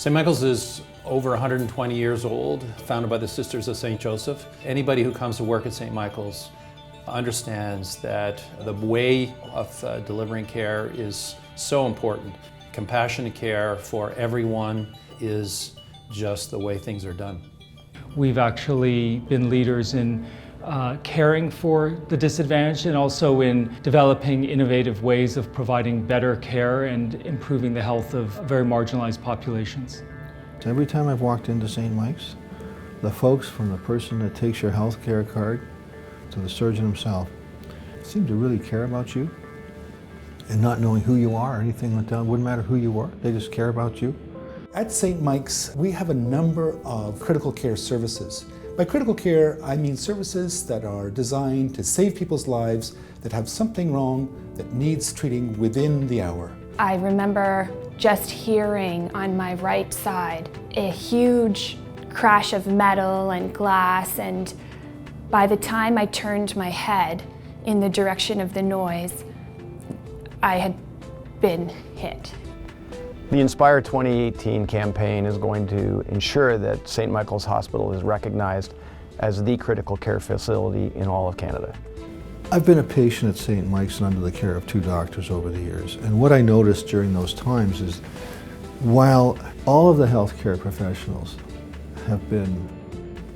St. Michael's is over 120 years old, founded by the Sisters of St. Joseph. Anybody who comes to work at St. Michael's understands that the way of delivering care is so important. Compassionate care for everyone is just the way things are done. We've actually been leaders in caring for the disadvantaged and also in developing innovative ways of providing better care and improving the health of very marginalized populations. Every time I've walked into St. Mike's, the folks, from the person that takes your health care card to the surgeon himself, seem to really care about you. And not knowing who you are or anything like that, wouldn't matter who you were, they just care about you. At St. Mike's, we have a number of critical care services. By critical care, I mean services that are designed to save people's lives that have something wrong that needs treating within the hour. I remember just hearing on my right side a huge crash of metal and glass, and by the time I turned my head in the direction of the noise, I had been hit. The Inspire 2018 campaign is going to ensure that St. Michael's Hospital is recognized as the critical care facility in all of Canada. I've been a patient at St. Mike's and under the care of 2 doctors over the years. And what I noticed during those times is, while all of the healthcare professionals have been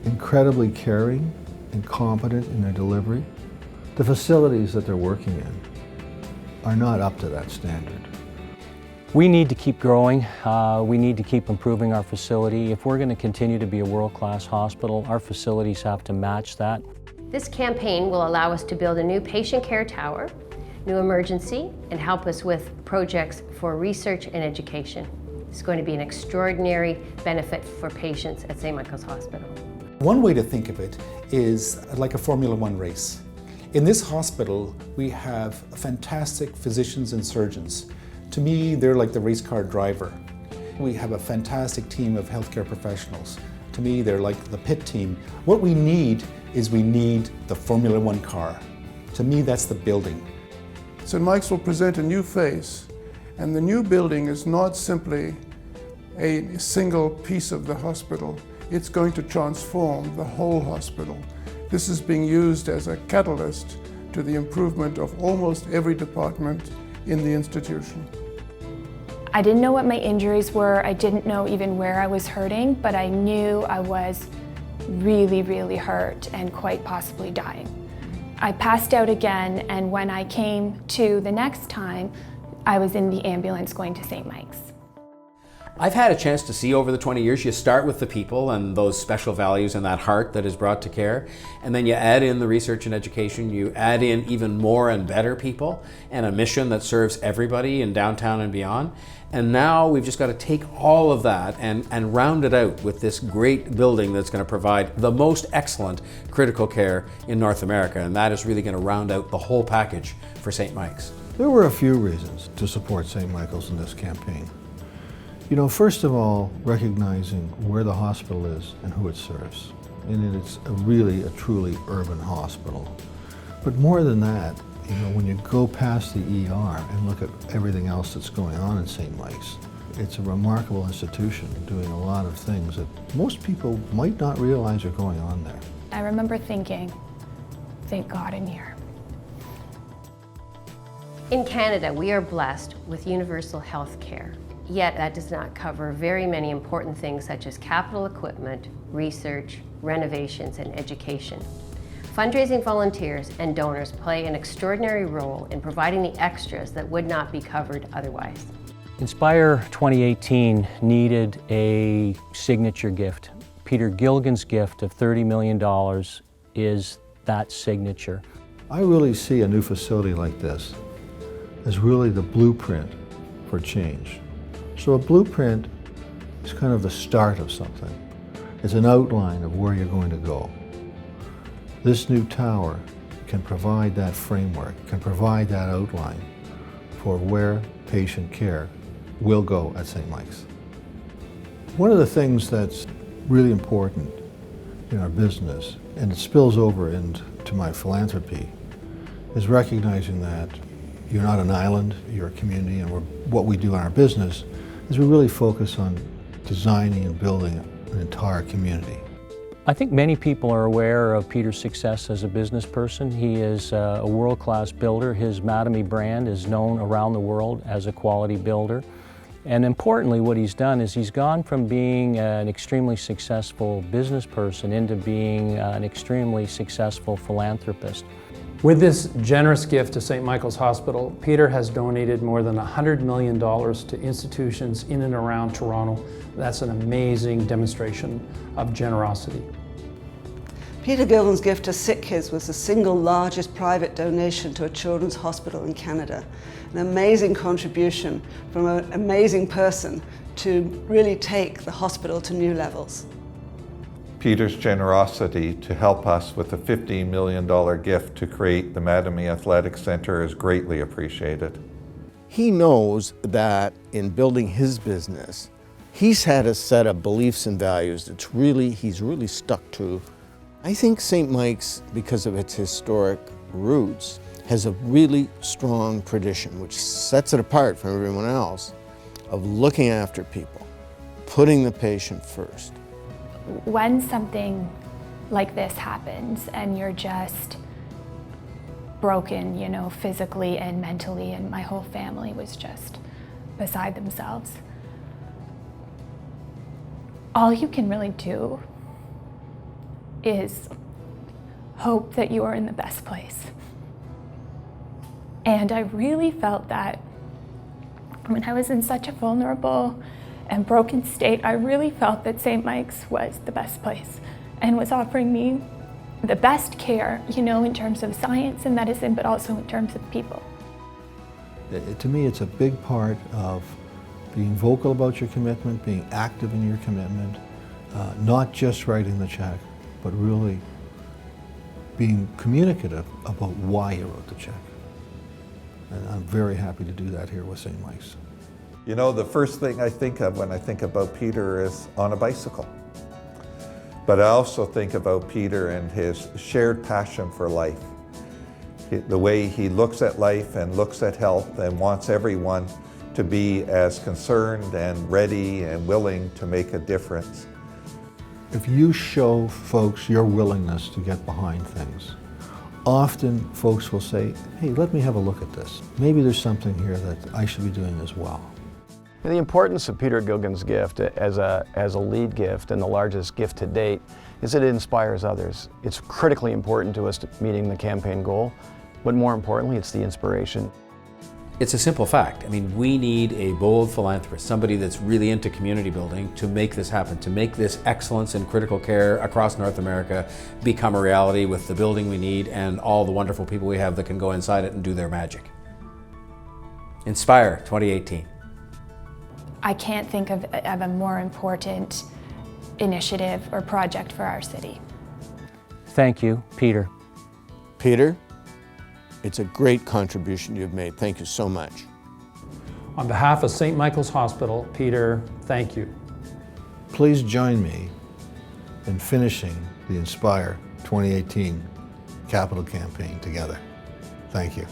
incredibly caring and competent in their delivery, the facilities that they're working in are not up to that standard. We need to keep growing. We need to keep improving our facility. If we're going to continue to be a world-class hospital, our facilities have to match that. This campaign will allow us to build a new patient care tower, new emergency, and help us with projects for research and education. It's going to be an extraordinary benefit for patients at St. Michael's Hospital. One way to think of it is like a Formula One race. In this hospital, we have fantastic physicians and surgeons. To me, they're like the race car driver. We have a fantastic team of healthcare professionals. To me, they're like the pit team. What we need is the Formula One car. To me, that's the building. St. Mike's will present a new face, and the new building is not simply a single piece of the hospital. It's going to transform the whole hospital. This is being used as a catalyst to the improvement of almost every department in the institution. I didn't know what my injuries were. I didn't know even where I was hurting, but I knew I was really, really hurt and quite possibly dying. I passed out again, and when I came to the next time, I was in the ambulance going to St. Mike's. I've had a chance to see over the 20 years, you start with the people and those special values and that heart that is brought to care, and then you add in the research and education, you add in even more and better people and a mission that serves everybody in downtown and beyond. And now we've just got to take all of that and round it out with this great building that's going to provide the most excellent critical care in North America, and that is really going to round out the whole package for St. Mike's. There were a few reasons to support St. Michael's in this campaign. You know, first of all, recognizing where the hospital is and who it serves. And it's a truly urban hospital. But more than that, you know, when you go past the ER and look at everything else that's going on in St. Mike's, it's a remarkable institution doing a lot of things that most people might not realize are going on there. I remember thinking, thank God I'm here. In Canada, we are blessed with universal health care. Yet that does not cover very many important things such as capital equipment, research, renovations, and education. Fundraising volunteers and donors play an extraordinary role in providing the extras that would not be covered otherwise. Inspire 2018 needed a signature gift. Peter Gilligan's gift of $30 million is that signature. I really see a new facility like this as really the blueprint for change. So a blueprint is kind of the start of something. It's an outline of where you're going to go. This new tower can provide that framework, can provide that outline for where patient care will go at St. Mike's. One of the things that's really important in our business, and it spills over into my philanthropy, is recognizing that you're not an island, you're a community, and what we do in our business is we really focus on designing and building an entire community. I think many people are aware of Peter's success as a business person. He is a world-class builder. His Mattamy brand is known around the world as a quality builder. And importantly, what he's done is he's gone from being an extremely successful business person into being an extremely successful philanthropist. With this generous gift to St. Michael's Hospital, Peter has donated more than $100 million to institutions in and around Toronto. That's an amazing demonstration of generosity. Peter Gilgen's gift to Sick Kids was the single largest private donation to a children's hospital in Canada. An amazing contribution from an amazing person to really take the hospital to new levels. Peter's generosity to help us with a $15 million gift to create the Mattamy Athletic Centre is greatly appreciated. He knows that in building his business, he's had a set of beliefs and values that he's really stuck to. I think St. Mike's, because of its historic roots, has a really strong tradition, which sets it apart from everyone else, of looking after people, putting the patient first. When something like this happens and you're just broken, you know, physically and mentally, and my whole family was just beside themselves, all you can really do is hope that you are in the best place. And I really felt that when I was in such a vulnerable and broken state, I really felt that St. Mike's was the best place and was offering me the best care, you know, in terms of science and medicine, but also in terms of people. To me, it's a big part of being vocal about your commitment, being active in your commitment, not just writing the check, but really being communicative about why you wrote the check. And I'm very happy to do that here with St. Mike's. You know, the first thing I think of when I think about Peter is on a bicycle. But I also think about Peter and his shared passion for life. The way he looks at life and looks at health and wants everyone to be as concerned and ready and willing to make a difference. If you show folks your willingness to get behind things, often folks will say, hey, let me have a look at this. Maybe there's something here that I should be doing as well. And the importance of Peter Gilgen's gift as a lead gift and the largest gift to date is that it inspires others. It's critically important to us meeting the campaign goal, but more importantly, it's the inspiration. It's a simple fact. I mean, we need a bold philanthropist, somebody that's really into community building to make this happen, to make this excellence in critical care across North America become a reality with the building we need and all the wonderful people we have that can go inside it and do their magic. Inspire 2018. I can't think of a more important initiative or project for our city. Thank you, Peter. Peter, it's a great contribution you've made. Thank you so much. On behalf of St. Michael's Hospital, Peter, thank you. Please join me in finishing the Inspire 2018 capital campaign together. Thank you.